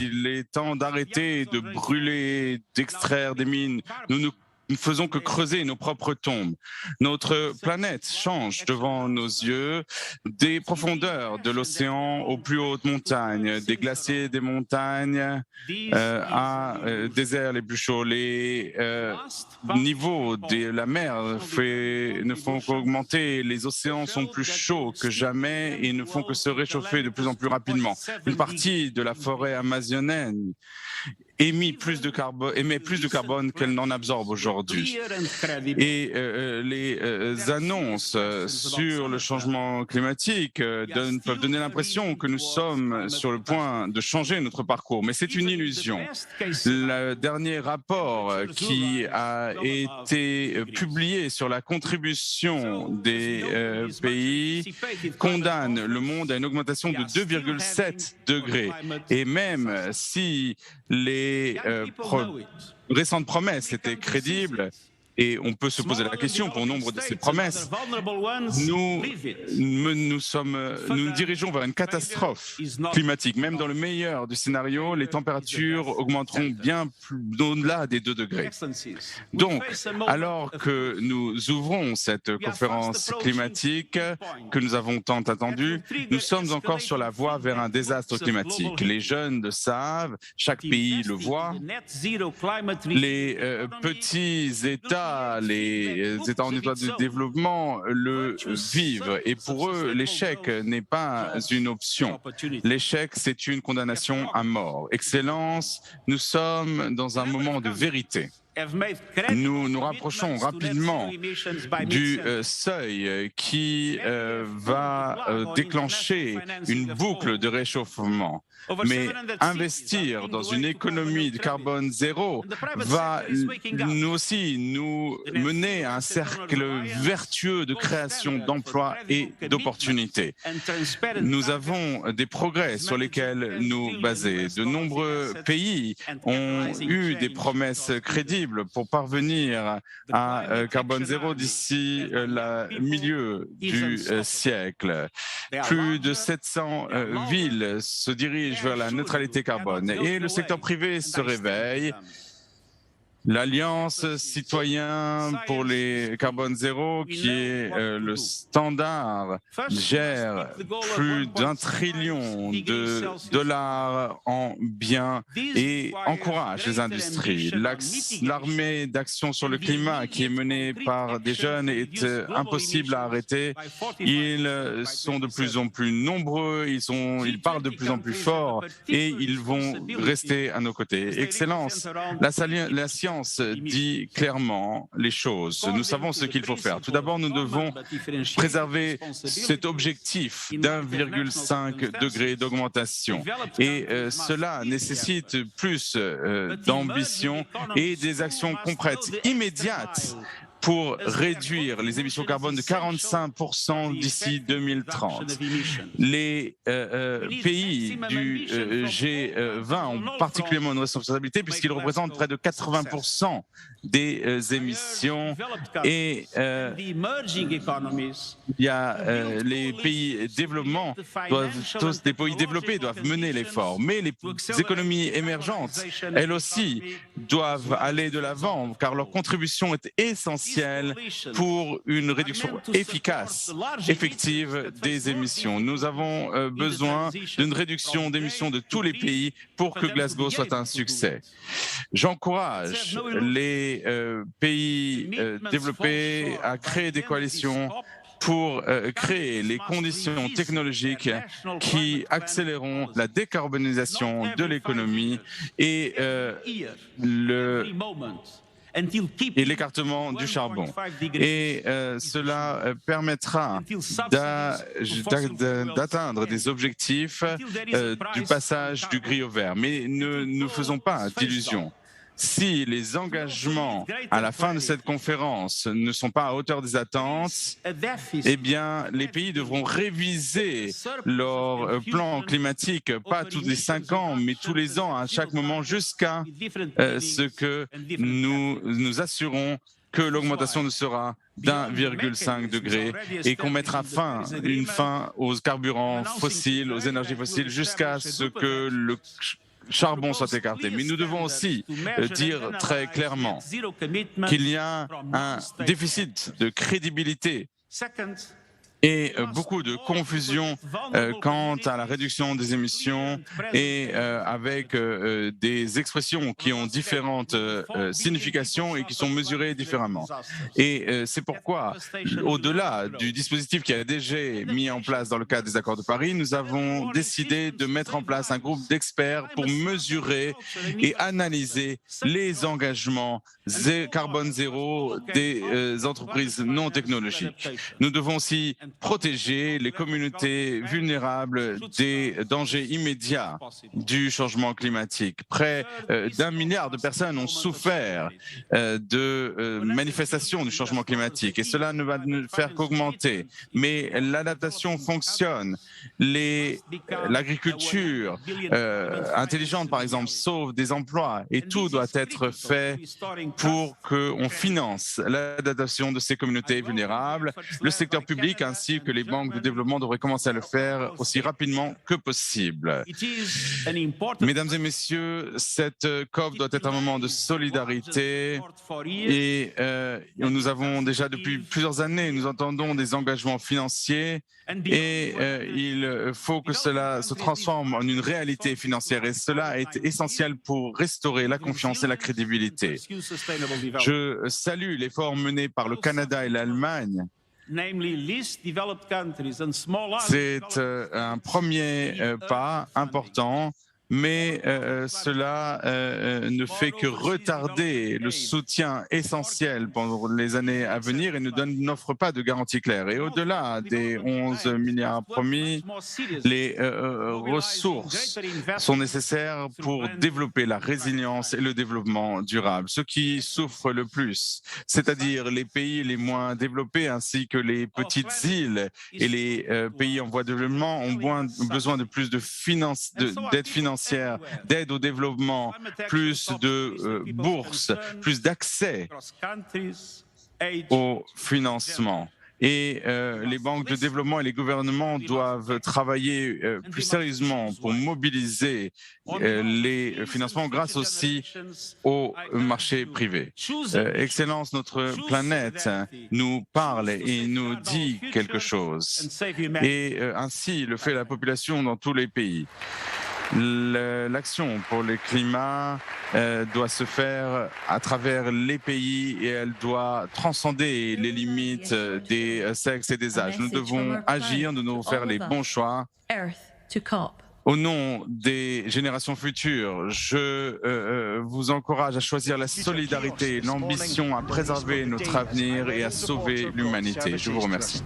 Il est temps d'arrêter de brûler, d'extraire des mines. Nous ne faisons que creuser nos propres tombes. Notre planète change devant nos yeux, des profondeurs de l'océan aux plus hautes montagnes, des glaciers des montagnes à déserts les plus chauds. Les niveaux de la mer ne font qu'augmenter. Les océans sont plus chauds que jamais et ne font que se réchauffer de plus en plus rapidement. Une partie de la forêt amazonienne émet plus de carbone qu'elle n'en absorbe aujourd'hui. Et les annonces sur le changement climatique peuvent donner l'impression que nous sommes sur le point de changer notre parcours, mais c'est une illusion. Le dernier rapport qui a été publié sur la contribution des pays condamne le monde à une augmentation de 2,7 degrés. Et même si les récentes promesses étaient crédibles, et on peut se poser la question pour nombre de ces promesses, nous dirigeons vers une catastrophe climatique. Même dans le meilleur du scénario, les températures augmenteront bien au-delà des 2 degrés. Donc, alors que nous ouvrons cette conférence climatique que nous avons tant attendue, nous sommes encore sur la voie vers un désastre climatique. Les jeunes le savent, chaque pays le voit. Les petits États, les États en état de développement le vivent. Et pour eux, l'échec n'est pas une option. L'échec, c'est une condamnation à mort. Excellence, nous sommes dans un moment de vérité. Nous nous rapprochons rapidement du seuil qui va déclencher une boucle de réchauffement. Mais investir dans une économie de carbone zéro va nous aussi nous mener à un cercle vertueux de création d'emplois et d'opportunités. Nous avons des progrès sur lesquels nous baser. De nombreux pays ont eu des promesses crédibles pour parvenir à carbone zéro d'ici le milieu du siècle. Plus de 700 villes se dirigent vers la neutralité carbone et le secteur privé se réveille. L'Alliance citoyenne pour les carbone zéro, qui est le standard, gère plus d'1 trillion de dollars en biens et encourage les industries. L'armée d'action sur le climat qui est menée par des jeunes est impossible à arrêter. Ils sont de plus en plus nombreux, ils parlent de plus en plus fort et ils vont rester à nos côtés. Excellence, la science dit clairement les choses. Nous savons ce qu'il faut faire. Tout d'abord, nous devons préserver cet objectif d'1,5 degré d'augmentation. Et cela nécessite plus d'ambition et des actions concrètes, immédiates, pour réduire les émissions carbone de 45% d'ici 2030. Les pays du G20 ont particulièrement une responsabilité puisqu'ils représentent près de 80% des émissions et il y a les pays les pays développés doivent mener l'effort, mais les économies émergentes, elles aussi, doivent aller de l'avant car leur contribution est essentielle pour une réduction efficace, effective des émissions. Nous avons besoin d'une réduction d'émissions de tous les pays pour que Glasgow soit un succès. J'encourage les pays développés à créer des coalitions pour créer les conditions technologiques qui accéléreront la décarbonisation de l'économie et l'écartement du charbon. Et cela permettra d'atteindre des objectifs du passage du gris au vert. Mais ne nous faisons pas d'illusions. Si les engagements à la fin de cette conférence ne sont pas à hauteur des attentes, eh bien, les pays devront réviser leur plan climatique, pas tous les 5 ans, mais tous les ans, à chaque moment, jusqu'à ce que nous nous assurons que l'augmentation ne sera d'1,5 degré et qu'on mettra fin aux carburants fossiles, aux énergies fossiles, jusqu'à ce que charbon soit écarté. Mais nous devons aussi dire très clairement qu'il y a un déficit de crédibilité et beaucoup de confusion quant à la réduction des émissions et avec des expressions qui ont différentes significations et qui sont mesurées différemment. Et c'est pourquoi, au-delà du dispositif qui a déjà mis en place dans le cadre des accords de Paris, nous avons décidé de mettre en place un groupe d'experts pour mesurer et analyser les engagements carbone zéro des entreprises non technologiques. Nous devons aussi protéger les communautés vulnérables des dangers immédiats du changement climatique. Près d'1 milliard de personnes ont souffert de manifestations du changement climatique et cela ne va ne faire qu'augmenter. Mais l'adaptation fonctionne. L'agriculture intelligente, par exemple, sauve des emplois et tout doit être fait pour qu'on finance l'adaptation de ces communautés vulnérables. Le secteur public ainsi que les banques de développement devraient commencer à le faire aussi rapidement que possible. Mesdames et messieurs, cette COP doit être un moment de solidarité et nous avons déjà depuis plusieurs années, nous entendons des engagements financiers et il faut que cela se transforme en une réalité financière et cela est essentiel pour restaurer la confiance et la crédibilité. Je salue l'effort mené par le Canada et l'Allemagne. C'est un premier pas important, mais cela ne fait que retarder le soutien essentiel pendant les années à venir et n'offre pas de garantie claire. Et au-delà des 11 milliards promis, les ressources sont nécessaires pour développer la résilience et le développement durable. Ceux qui souffrent le plus, c'est-à-dire les pays les moins développés ainsi que les petites îles et les pays en voie de développement ont besoin de plus d'aide financière, d'aide au développement, plus de bourses, plus d'accès au financement. Et les banques de développement et les gouvernements doivent travailler plus sérieusement pour mobiliser les financements grâce aussi au marché privé. Excellence, notre planète nous parle et nous dit quelque chose. Et ainsi le fait la population dans tous les pays. L'action pour le climat doit se faire à travers les pays et elle doit transcender les limites des sexes et des âges. Nous devons agir, nous devons faire les bons choix. Au nom des générations futures, je vous encourage à choisir la solidarité, l'ambition à préserver notre avenir et à sauver l'humanité. Je vous remercie.